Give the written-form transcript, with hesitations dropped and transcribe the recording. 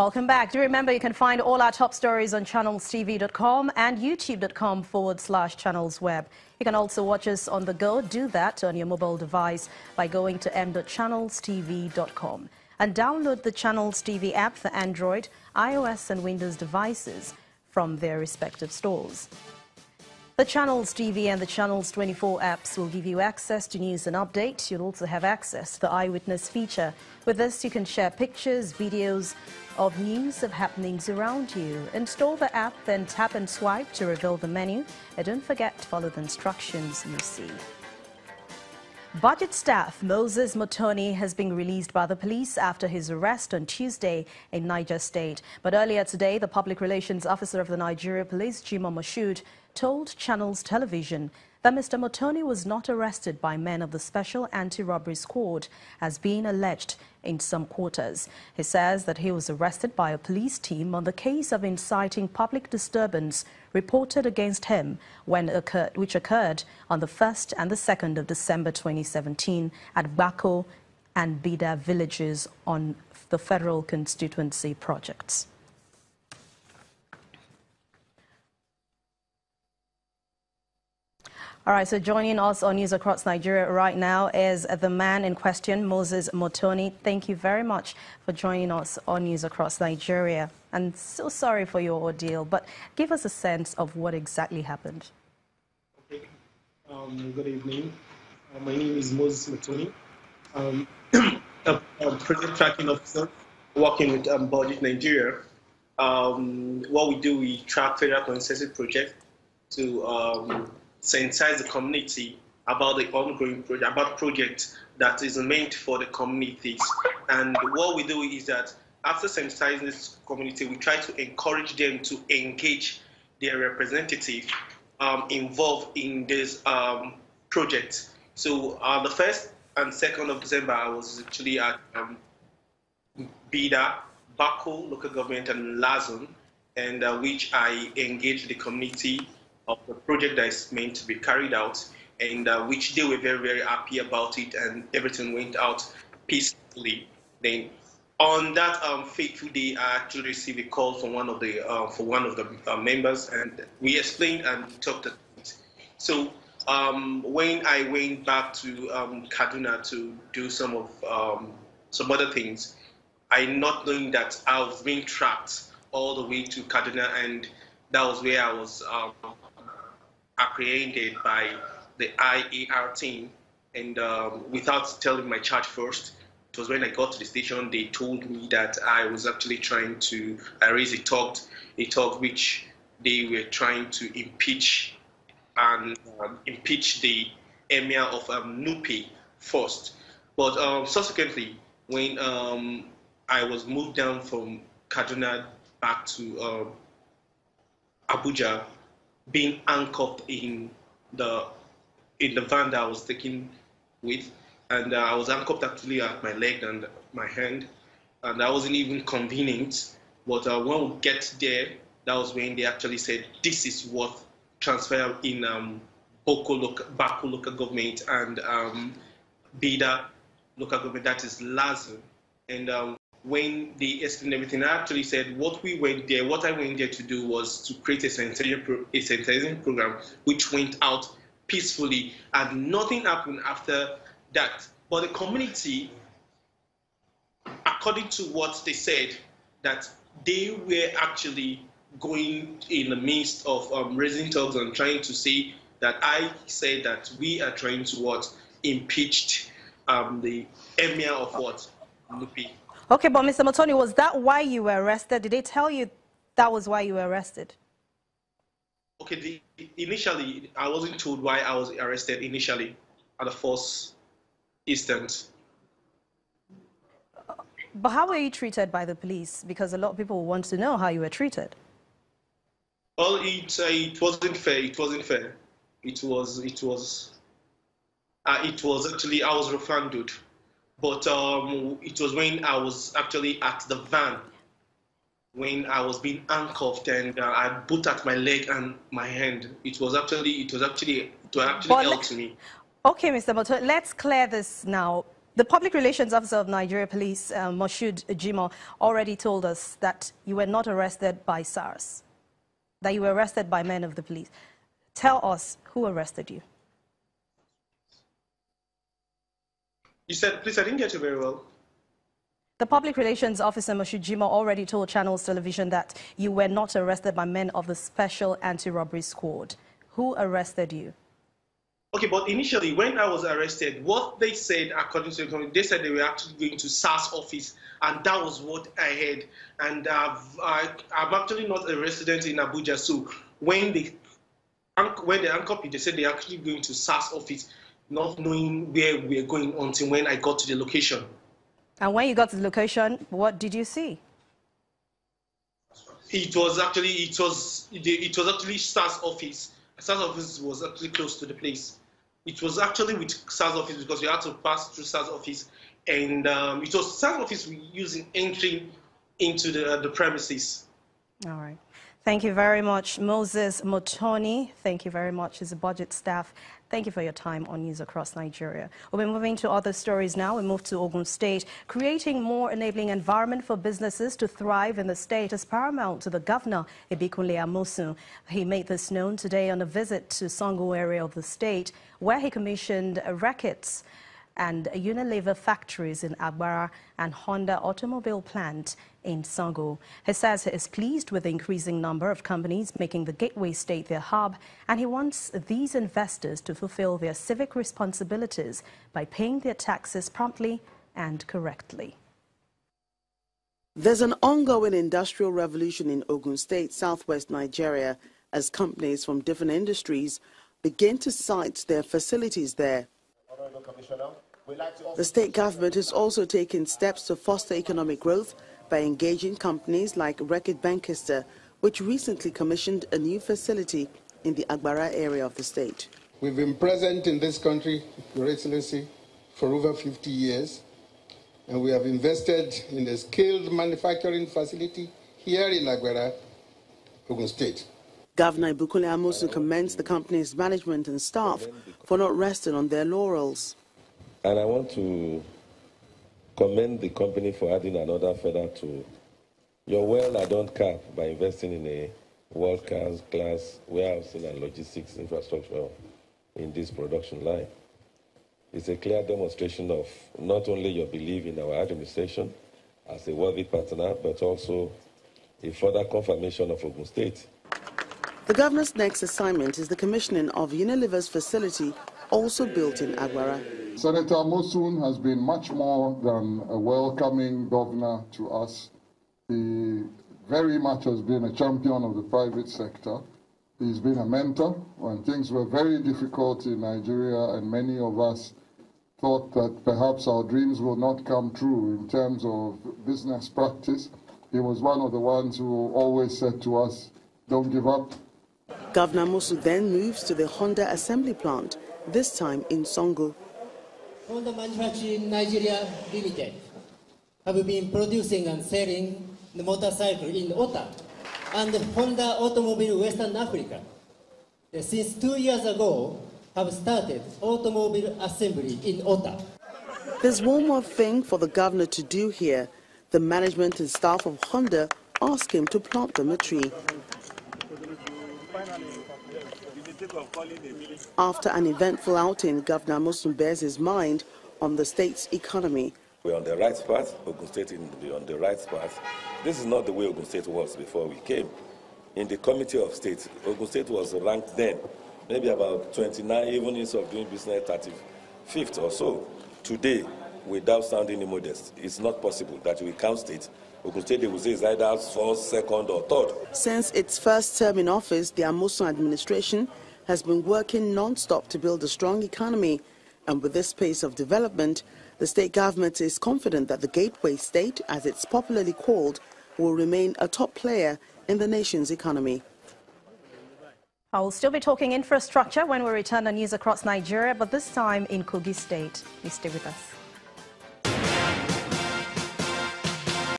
Welcome back. Do remember you can find all our top stories on channelstv.com and youtube.com/channelsweb. You can also watch us on the go. Do that on your mobile device by going to m.channelstv.com and download the Channels TV app for Android, iOS and Windows devices from their respective stores. The Channels TV and the Channels 24 apps will give you access to news and updates. You'll also have access to the eyewitness feature. With this, you can share pictures, videos of news of happenings around you. Install the app, then tap and swipe to reveal the menu. And don't forget to follow the instructions you see. Budget staff Moses Motoni has been released by the police after his arrest on Tuesday in Niger State. But earlier today, the public relations officer of the Nigeria Police, Jimoh Moshood, told Channels Television that Mr. Motoni was not arrested by men of the Special Anti-Robbery Squad as being alleged in some quarters. He says that he was arrested by a police team on the case of inciting public disturbance reported against him which occurred on the 1st and the 2nd of December 2017 at Bako and Bida villages on the federal constituency projects. All right, so joining us on News Across Nigeria right now is the man in question, Moses Motoni. Thank you very much for joining us on News Across Nigeria. And so sorry for your ordeal, but give us a sense of what exactly happened. Okay. Good evening. My name is Moses Motoni. A project tracking officer working with Budget Nigeria. What we do, we track federal consensus project to sensitize the community about the ongoing project, about projects that is meant for the communities. And what we do is that after sensitizing this community, we try to encourage them to engage their representative involved in this project. So the 1st and 2nd of December, I was actually at Bida, Bako local government, and Lazun, and which I engaged the community of the project that is meant to be carried out, and which they were very, very happy about it, and everything went out peacefully. Then on that fateful day, I actually received a call from one of the members, and we explained and talked about it. So when I went back to Kaduna to do some other things, I not knowing that I was being tracked all the way to Kaduna, and that was where I was apprehended by the IAR team, and without telling my charge first, it was when I got to the station they told me that I was actually trying to raise a talk which they were trying to impeach the emir of Nupe first. But subsequently, when I was moved down from Kaduna back to Abuja, being handcuffed in the van that I was taken with, and I was handcuffed actually at my leg and my hand, and that wasn't even convenient. But when we get there, that was when they actually said this is what transpired in Bako local government and Bida local government, that is Lazun. And when they explained everything, I actually said what I went there to do was to create a sensitizing program which went out peacefully, and nothing happened after that. But the community, according to what they said, that they were actually going in the midst of raising talks and trying to say that I said that we are trying to impeach the emir of Nupe. Okay, but Mr. Motoni, was that why you were arrested? Did they tell you that was why you were arrested? Okay, initially, I wasn't told why I was arrested initially at the first instance. But how were you treated by the police? Because a lot of people want to know how you were treated. Well, it wasn't fair. It wasn't fair. It was actually, I was refunded. But it was when I was actually at the van, when I was being handcuffed, and I put at my leg and my hand. It actually helped me. Okay, Mr. Motoni, let's clear this now. The Public Relations Officer of Nigeria Police, Moshood Jimoh, already told us that you were not arrested by SARS, that you were arrested by men of the police. Tell us who arrested you. You said, please, I didn't get you very well. The Public Relations Officer, Moshood Jimoh, already told Channels Television that you were not arrested by men of the Special Anti-Robbery Squad. Who arrested you? Okay, but initially, when I was arrested, what they said, according to the company, they said they were actually going to SARS office, and that was what I heard. And I'm actually not a resident in Abuja, so when they uncopied, they said they're actually going to SARS office, not knowing where we're going until when I got to the location. And when you got to the location, what did you see? It was actually SARS office. SARS office was actually close to the place. It was actually with SARS office because we had to pass through SARS office, and it was SARS office we used in entering into the premises. All right. Thank you very much, Moses Motoni. Thank you very much as a budget staff. Thank you for your time on News Across Nigeria. We'll be moving to other stories now. We move to Ogun State. Creating more enabling environment for businesses to thrive in the state is paramount to the governor, Ibikunle Amosun. He made this known today on a visit to Sango area of the state, where he commissioned rackets and Unilever factories in Agbara and Honda automobile plant in Sango. He says he is pleased with the increasing number of companies making the Gateway State their hub, and he wants these investors to fulfill their civic responsibilities by paying their taxes promptly and correctly. There's an ongoing industrial revolution in Ogun State, southwest Nigeria, as companies from different industries begin to site their facilities there. The state government is also taking steps to foster economic growth by engaging companies like Reckitt Benckiser, which recently commissioned a new facility in the Agbara area of the state. We've been present in this country, Your Excellency, for over 50 years, and we have invested in a skilled manufacturing facility here in Agbara, Ogun State. Governor Ibikunle Amosun commends the company's management and staff for not resting on their laurels. And I want to commend the company for adding another feather to your well-adorned cap by investing in a world-class warehousing and logistics infrastructure in this production line. It's a clear demonstration of not only your belief in our administration as a worthy partner, but also a further confirmation of Ogun State. The governor's next assignment is the commissioning of Unilever's facility, also built in Agbara. Senator Amosun has been much more than a welcoming governor to us. He very much has been a champion of the private sector. He's been a mentor when things were very difficult in Nigeria, and many of us thought that perhaps our dreams will not come true in terms of business practice. He was one of the ones who always said to us, "Don't give up." Governor Amosun then moves to the Honda assembly plant, this time in Sango. Honda Manufacturing Nigeria Limited have been producing and selling the motorcycle in Ota and Honda Automobile Western Africa. Since 2 years ago, have started automobile assembly in Ota. There's one more thing for the governor to do here. The management and staff of Honda ask him to plant them a tree. After an eventful outing, Governor Amosun bears his mind on the state's economy. We're on the right path. Ogun State is on the right path. This is not the way Ogun State was before we came. In the Committee of State, Ogun State was ranked then, maybe about 29, even instead of doing business 35th or so. Today, without sounding immodest, it's not possible that we count states. Ogun State, they will say, is either first, second, or third. Since its first term in office, the Amosun administration has been working non-stop to build a strong economy. And with this pace of development, the state government is confident that the Gateway State, as it's popularly called, will remain a top player in the nation's economy. I will still be talking infrastructure when we return on News Across Nigeria, but this time in Kogi State. Please stay with us.